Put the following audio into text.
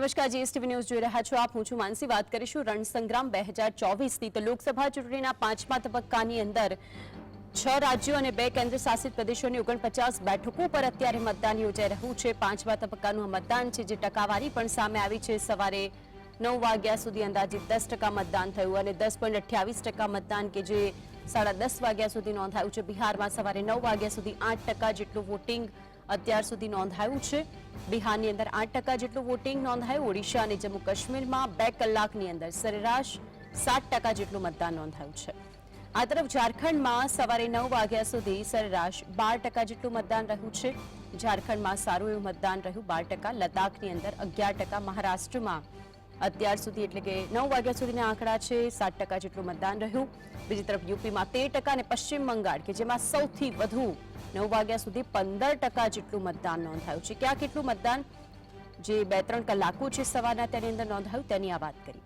નમસ્કાર, GSTV news જોઈ રહ્યા છો આપ. હું છું માનસી. વાત કરીશું રણસંગ્રામ 2024ની. તો લોકસભા ચૂંટણીના 5મા તબક્કાની અંદર 6 રાજ્યો અને 2 કેન્દ્ર શાસિત પ્રદેશોની 49 બેઠકો પર અત્યારે મતદાન યોજાઈ રહ્યું છે. 5મા તબક્કાનું મતદાન છે, જે ટકાવારી પણ સામે આવી છે. સવારે 9 વાગ્યા સુધી અંદાજિત 10% મતદાન થયું અને 10.28% મતદાન કે જે 10:30 વાગ્યા સુધી નોંધાયું છે. બિહારમાં સવારે 9 વાગ્યા સુધી 8% જેટલું વોટિંગ અત્યાર સુધી નોંધાયું છે. બિહારની અંદર 8% જેટલું વોટિંગ નોંધાયું. ઓડિશા અને જમ્મુ કાશ્મીરમાં 2 કલાકની અંદર સરેરાશ 7% જેટલું મતદાન નોંધાયું છે. આ તરફ ઝારખંડમાં સવારે 9 વાગ્યા સુધી સરેરાશ 12% જેટલું મતદાન રહ્યું છે. ઝારખંડમાં સારું એવું મતદાન રહ્યું, 12%. લદ્દાખની અંદર 11%. મહારાષ્ટ્રમાં અત્યાર સુધી એટલે કે 9 વાગ્યા સુધીના આંકડા છે, 7% જેટલું મતદાન રહ્યું. બીજી તરફ યુપીમાં 13% અને પશ્ચિમ બંગાળ કે જેમાં સૌથી વધુ 9 વાગ્યા સુધી 15% જેટલું મતદાન નોંધાયું છે. ક્યાં કેટલું મતદાન જે 2-3 કલાકો છે સવારના તેની અંદર નોંધાયું તેની આ વાત કરી.